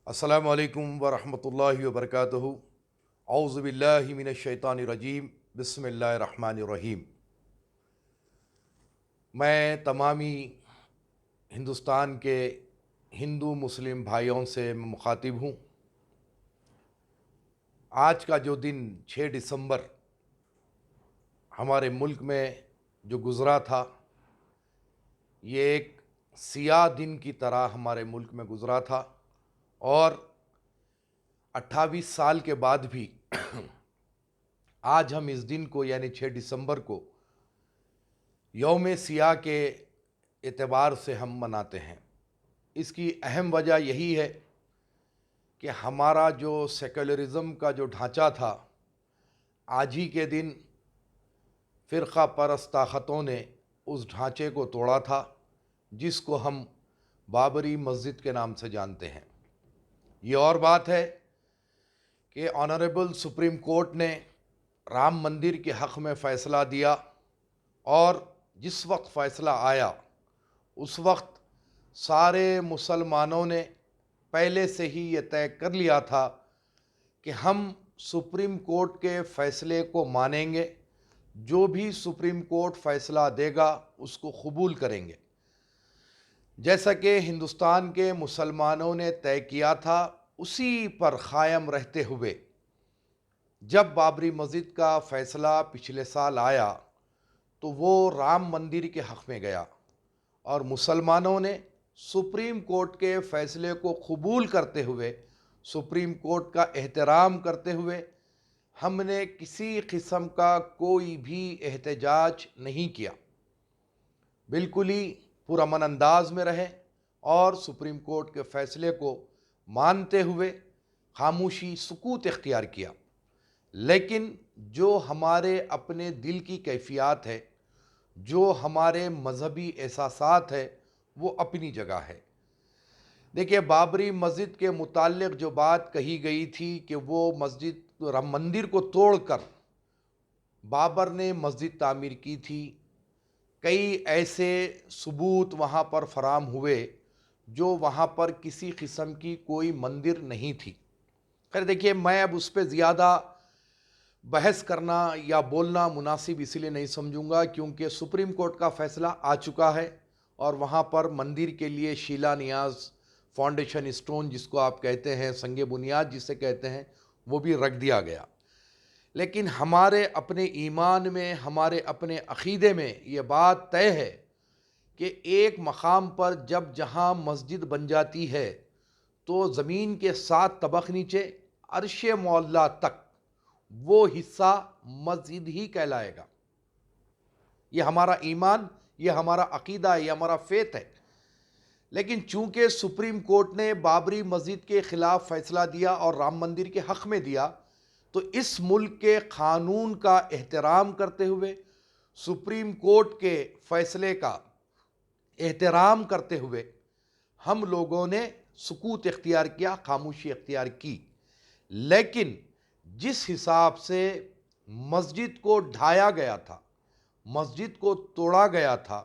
अस्सलामु अलैकुम वरहमतुल्लाहि वबरकातुहू। औज़ु बिल्लाहि मिनश शैतानिर रजीम। बिस्मिल्लाहिर रहमानिर रहीम। मैं तमामी हिंदुस्तान के हिंदू मुस्लिम भाइयों से मुखातिब हूँ। आज का जो दिन 6 दिसंबर हमारे मुल्क में जो गुज़रा था, ये एक सियाह दिन की तरह हमारे मुल्क में गुज़रा था और 28 साल के बाद भी आज हम इस दिन को यानी 6 दिसंबर को यौम सियाह के एतबार से हम मनाते हैं। इसकी अहम वजह यही है कि हमारा जो सेकुलरिज़म का जो ढांचा था, आज ही के दिन फ़िरक़ा परस्त ताक़तों ने उस ढांचे को तोड़ा था, जिसको हम बाबरी मस्जिद के नाम से जानते हैं। ये और बात है कि ऑनरेबल सुप्रीम कोर्ट ने राम मंदिर के हक़ में फ़ैसला दिया और जिस वक्त फ़ैसला आया उस वक्त सारे मुसलमानों ने पहले से ही ये तय कर लिया था कि हम सुप्रीम कोर्ट के फ़ैसले को मानेंगे, जो भी सुप्रीम कोर्ट फ़ैसला देगा उसको कबूल करेंगे। जैसा कि हिंदुस्तान के मुसलमानों ने तय किया था, उसी पर क़ायम रहते हुए जब बाबरी मस्जिद का फ़ैसला पिछले साल आया तो वो राम मंदिर के हक़ में गया और मुसलमानों ने सुप्रीम कोर्ट के फ़ैसले को कबूल करते हुए, सुप्रीम कोर्ट का एहतराम करते हुए, हमने किसी किस्म का कोई भी एहतजाज नहीं किया। बिल्कुल ही पुरअमन अंदाज में रहे और सुप्रीम कोर्ट के फ़ैसले को मानते हुए खामोशी सुकूत इख्तियार किया। लेकिन जो हमारे अपने दिल की कैफ़ियत है, जो हमारे मज़हबी एहसासात है, वो अपनी जगह है। देखिए, बाबरी मस्जिद के मुताल्लिक़ जो बात कही गई थी कि वो मस्जिद राम मंदिर को तोड़कर बाबर ने मस्जिद तामीर की थी, कई ऐसे सबूत वहाँ पर फराम हुए जो वहाँ पर किसी किस्म की कोई मंदिर नहीं थी। खैर देखिए, मैं अब उस पर ज़्यादा बहस करना या बोलना मुनासिब इसलिए नहीं समझूंगा क्योंकि सुप्रीम कोर्ट का फ़ैसला आ चुका है और वहाँ पर मंदिर के लिए शिलान्यास, फाउंडेशन स्टोन जिसको आप कहते हैं, संगे बुनियाद जिसे कहते हैं, वो भी रख दिया गया। लेकिन हमारे अपने ईमान में, हमारे अपने अक़ीदे में ये बात तय है कि एक मकाम पर जब जहाँ मस्जिद बन जाती है तो ज़मीन के 7 तबक़ नीचे अर्श मौला तक वो हिस्सा मस्जिद ही कहलाएगा। ये हमारा ईमान, ये हमारा अक़ीदा, ये हमारा फ़ेथ है। लेकिन चूँकि सुप्रीम कोर्ट ने बाबरी मस्जिद के ख़िलाफ़ फ़ैसला दिया और राम मंदिर के हक़ में दिया, तो इस मुल्क के क़ानून का एहतराम करते हुए, सुप्रीम कोर्ट के फ़ैसले का एहतराम करते हुए हम लोगों ने सुकूत इख्तियार किया, खामोशी इख्तियार की। लेकिन जिस हिसाब से मस्जिद को ढाया गया था, मस्जिद को तोड़ा गया था,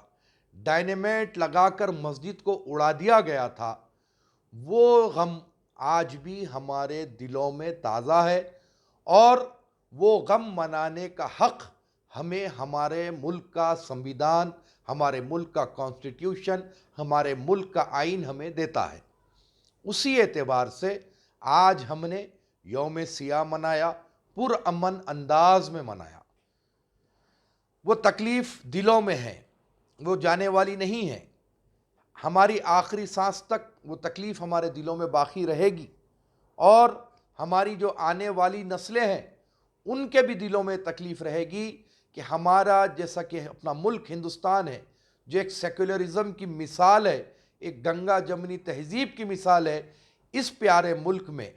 डायनेमाइट लगाकर मस्जिद को उड़ा दिया गया था, वो गम आज भी हमारे दिलों में ताज़ा है और वो गम मनाने का हक़ हमें हमारे मुल्क का संविधान, हमारे मुल्क का कॉन्स्टिट्यूशन, हमारे मुल्क का आइन हमें देता है। उसी एतबार से आज हमने यौम सियाह मनाया, पुरअमन अंदाज में मनाया। वो तकलीफ़ दिलों में है, वो जाने वाली नहीं है। हमारी आखिरी सांस तक वो तकलीफ़ हमारे दिलों में बाकी रहेगी और हमारी जो आने वाली नस्लें हैं उनके भी दिलों में तकलीफ़ रहेगी कि हमारा जैसा कि अपना मुल्क हिंदुस्तान है, जो एक सेकुलरिज़म की मिसाल है, एक गंगा जमनी तहज़ीब की मिसाल है, इस प्यारे मुल्क में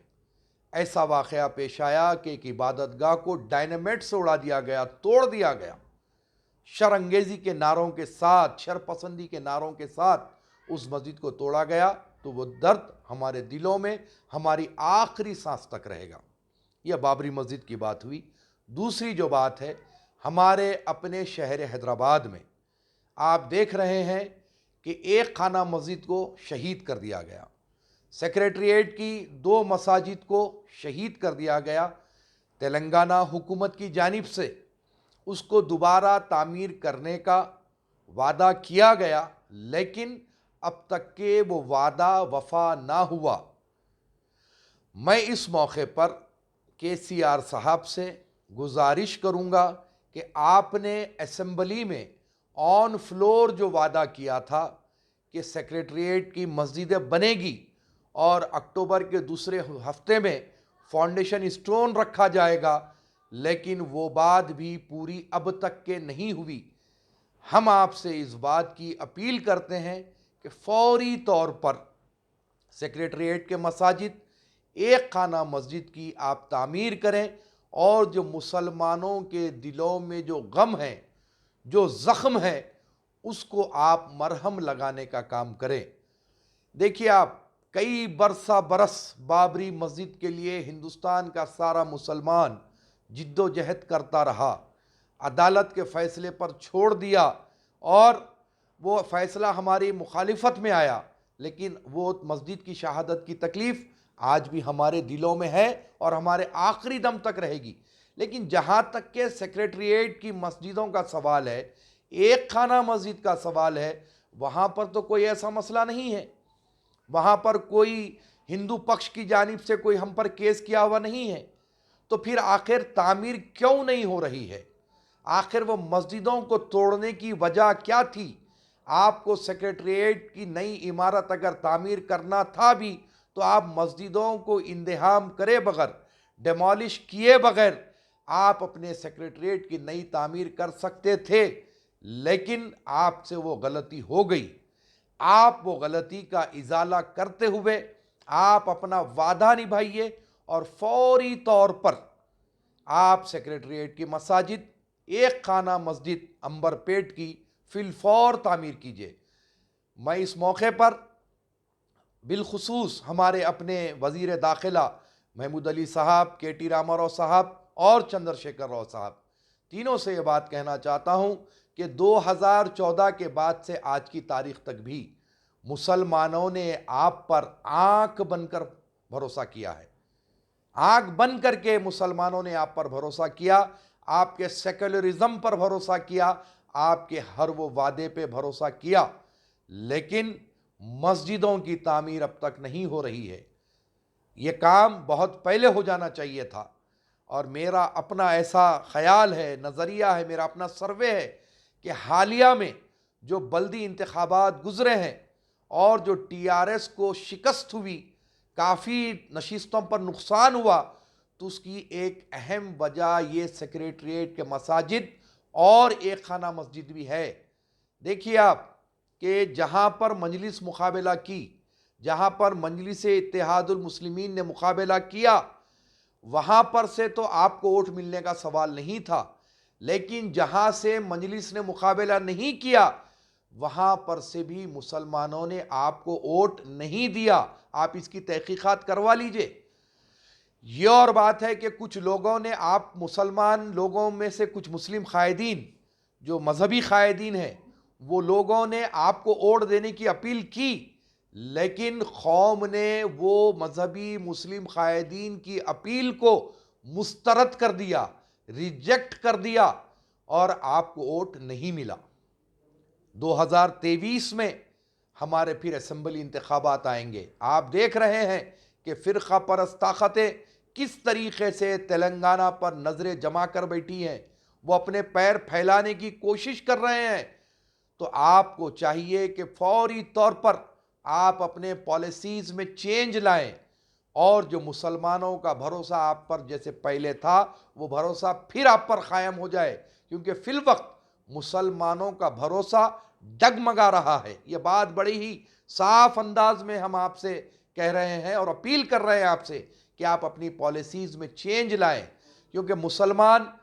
ऐसा वाक़या पेश आया कि एक इबादतगाह को डायनामाइट से उड़ा दिया गया, तोड़ दिया गया। शरअंगेज़ी के नारों के साथ, शरपसंदी के नारों के साथ उस मस्जिद को तोड़ा गया, तो वो दर्द हमारे दिलों में हमारी आखिरी सांस तक रहेगा। यह बाबरी मस्जिद की बात हुई। दूसरी जो बात है, हमारे अपने शहर हैदराबाद में आप देख रहे हैं कि एक खाना मस्जिद को शहीद कर दिया गया। सेक्रेटरीट की 2 मसाजिद को शहीद कर दिया गया। तेलंगाना हुकूमत की जानिब से उसको दोबारा तामीर करने का वादा किया गया, लेकिन अब तक के वो वादा वफा ना हुआ। मैं इस मौके पर KCR साहब से गुजारिश करूँगा कि आपने असेंबली में ऑन फ्लोर जो वादा किया था कि सेक्रेटरीट की मस्जिदें बनेगी और अक्टूबर के दूसरे हफ्ते में फाउंडेशन स्टोन रखा जाएगा, लेकिन वो बात भी पूरी अब तक के नहीं हुई। हम आपसे इस बात की अपील करते हैं कि फौरी तौर पर सेक्रेटरीट के मसाजिद, एक खाना मस्जिद की आप तामीर करें और जो मुसलमानों के दिलों में जो गम है, जो ज़ख्म है, उसको आप मरहम लगाने का काम करें। देखिए, आप कई बरस बाबरी मस्जिद के लिए हिंदुस्तान का सारा मुसलमान जिद्दोजहद करता रहा, अदालत के फ़ैसले पर छोड़ दिया और वो फ़ैसला हमारी मुखालिफत में आया, लेकिन वो मस्जिद की शहादत की तकलीफ़ आज भी हमारे दिलों में है और हमारे आखिरी दम तक रहेगी। लेकिन जहाँ तक के सेक्रेटरीट की मस्जिदों का सवाल है, एक खाना मस्जिद का सवाल है, वहाँ पर तो कोई ऐसा मसला नहीं है। वहाँ पर कोई हिंदू पक्ष की जानिब से कोई हम पर केस किया हुआ नहीं है। तो फिर आखिर तामीर क्यों नहीं हो रही है? आखिर वो मस्जिदों को तोड़ने की वजह क्या थी? आपको सेक्रेटरीट की नई इमारत अगर तामीर करना था भी, तो आप मस्जिदों को इंतहाम करे बगैर, डेमोलिश किए बगैर आप अपने सेक्रेटरीट की नई तामीर कर सकते थे, लेकिन आपसे वो गलती हो गई। आप वो गलती का इजाला करते हुए आप अपना वादा निभाइए और फौरी तौर पर आप सेक्रेटरीट की मसाजिद, एक खाना मस्जिद अंबरपेट की फिलफौर तामीर कीजिए। मैं इस मौके पर बिलखुसूस हमारे अपने वज़ीर दाखिला महमूद अली साहब, KT रामाराव साहब और चंद्रशेखर राव साहब, तीनों से ये बात कहना चाहता हूँ कि 2014 के बाद से आज की तारीख तक भी मुसलमानों ने आप पर आंख बनकर भरोसा किया है। आंख बंद करके मुसलमानों ने आप पर भरोसा किया, आपके सेक्युलरिज्म पर भरोसा किया, आपके हर वो वादे पे भरोसा किया, लेकिन मस्जिदों की तामीर अब तक नहीं हो रही है। ये काम बहुत पहले हो जाना चाहिए था और मेरा अपना ऐसा ख्याल है, नज़रिया है, मेरा अपना सर्वे है कि हालिया में जो बल्दी इंतखाबात गुजरे हैं और जो TRS को शिकस्त हुई, काफ़ी नशिस्तों पर नुकसान हुआ, तो उसकी एक अहम वजह ये सेक्रेटरीट के मसाजिद और एक खाना मस्जिद भी है। देखिए आप कि जहाँ पर मजलिस मुकाबला की, जहाँ पर मजलिस इत्तेहादुल मुस्लिमीन ने मुकाबला किया, वहाँ पर से तो आपको वोट मिलने का सवाल नहीं था, लेकिन जहाँ से मजलिस ने मुकाबला नहीं किया, वहाँ पर से भी मुसलमानों ने आपको वोट नहीं दिया। आप इसकी तहकीकात करवा लीजिए। ये और बात है कि कुछ लोगों ने, आप मुसलमान लोगों में से कुछ मुस्लिम कायदीन जो मजहबी कायदीन हैं, वो लोगों ने आपको वोट देने की अपील की, लेकिन कौम ने वो मजहबी मुस्लिम कायदीन की अपील को मुस्तरद कर दिया, रिजेक्ट कर दिया और आपको वोट नहीं मिला। 2023 में हमारे फिर असेंबली इंतखाबात आएंगे। आप देख रहे हैं कि फ़िरक़ा परस्त ताकतें किस तरीके से तेलंगाना पर नज़रें जमा कर बैठी हैं, वो अपने पैर फैलाने की कोशिश कर रहे हैं। तो आपको चाहिए कि फौरी तौर पर आप अपने पॉलिसीज़ में चेंज लाएं और जो मुसलमानों का भरोसा आप पर जैसे पहले था, वो भरोसा फिर आप पर कायम हो जाए, क्योंकि फिल वक्त मुसलमानों का भरोसा डगमगा रहा है। ये बात बड़ी ही साफ अंदाज में हम आपसे कह रहे हैं और अपील कर रहे हैं आपसे कि आप अपनी पॉलिसीज़ में चेंज लाएं, क्योंकि मुसलमान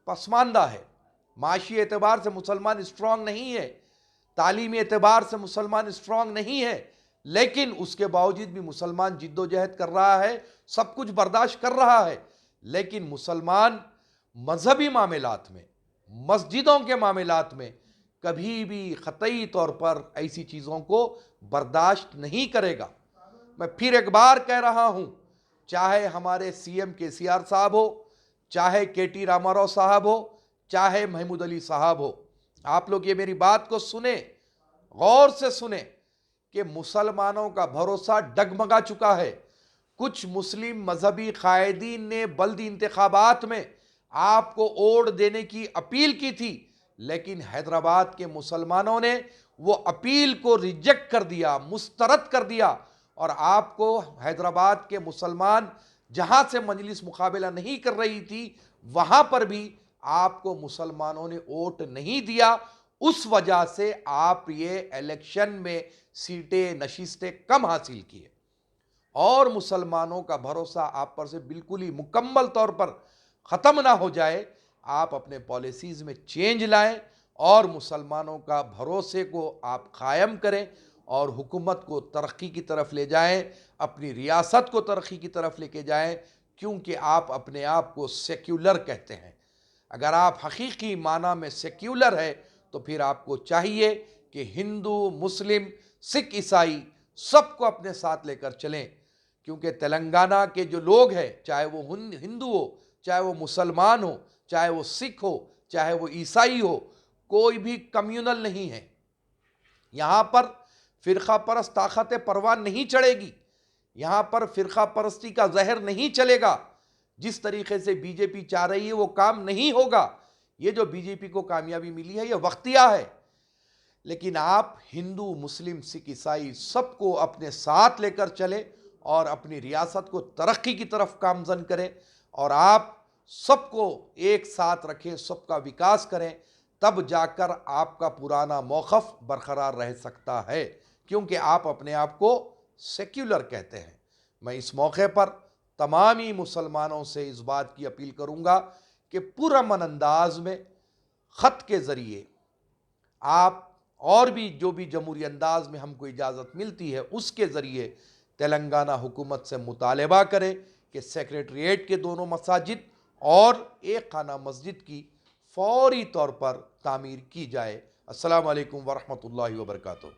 पसमानदा है। माशी एतबार से मुसलमान स्ट्रांग नहीं है, तालीमी एतबार से मुसलमान स्ट्रांग नहीं है, लेकिन उसके बावजूद भी मुसलमान जिद्दोजहद कर रहा है, सब कुछ बर्दाश्त कर रहा है। लेकिन मुसलमान मजहबी मामलात में, मस्जिदों के मामलात में कभी भी क़तई तौर पर ऐसी चीज़ों को बर्दाश्त नहीं करेगा। मैं फिर एक बार कह रहा हूं, चाहे हमारे सीएम केसीआर साहब हो, चाहे केटी रामाराव साहब हो, चाहे महमूद अली साहब हो, आप लोग ये मेरी बात को सुने, गौर से सुने कि मुसलमानों का भरोसा डगमगा चुका है। कुछ मुस्लिम मजहबी कायदीन ने बल्दी इंतखाबात में आपको वोट देने की अपील की थी, लेकिन हैदराबाद के मुसलमानों ने वो अपील को रिजेक्ट कर दिया, मुस्तरद कर दिया, और आपको हैदराबाद के मुसलमान जहां से मजलिस मुकाबला नहीं कर रही थी वहां पर भी आपको मुसलमानों ने वोट नहीं दिया। उस वजह से आप ये इलेक्शन में सीटें नशिस्तें कम हासिल किए और मुसलमानों का भरोसा आप पर से बिल्कुल ही मुकम्मल तौर पर ख़त्म ना हो जाए। आप अपने पॉलिसीज़ में चेंज लाएं और मुसलमानों का भरोसे को आप कायम करें और हुकूमत को तरक्की की तरफ ले जाएं, अपनी रियासत को तरक्की की तरफ लेके जाएं, क्योंकि आप अपने आप को सेक्युलर कहते हैं। अगर आप हकीकी माना में सेक्युलर है तो फिर आपको चाहिए कि हिंदू, मुस्लिम, सिख, ईसाई सबको अपने साथ लेकर चलें, क्योंकि तेलंगाना के जो लोग हैं, चाहे वो हिंदू हो, चाहे वो मुसलमान हो, चाहे वो सिख हो, चाहे वो ईसाई हो, कोई भी कम्युनल नहीं है। यहाँ पर फ़िरका परस्त ताकत परवान नहीं चढ़ेगी, यहाँ पर फ़िरका परस्ती का जहर नहीं चलेगा। जिस तरीके से बीजेपी चाह रही है वो काम नहीं होगा। ये जो बीजेपी को कामयाबी मिली है ये वक्तिया है, लेकिन आप हिंदू, मुस्लिम, सिख, ईसाई सबको अपने साथ लेकर चले और अपनी रियासत को तरक्की की तरफ गामजन करें और आप सबको एक साथ रखें, सबका विकास करें, तब जाकर आपका पुराना मौक़िफ़ बरकरार रह सकता है, क्योंकि आप अपने आप को सेक्युलर कहते हैं। मैं इस मौके पर तमाम ही मुसलमानों से इस बात की अपील करूँगा कि पुरअमन अंदाज में ख़त के ज़रिए आप और भी जो भी जमहूरी अंदाज में हमको इजाज़त मिलती है उसके ज़रिए तेलंगाना हुकूमत से मुतालबा करें कि सेक्रेटरीट के दोनों मसाजिद और एक खाना मस्जिद की फ़ौरी तौर पर तामीर की जाए। अस्सलामु अलैकुम वरहमतुल्लाहि वबरकातुहू।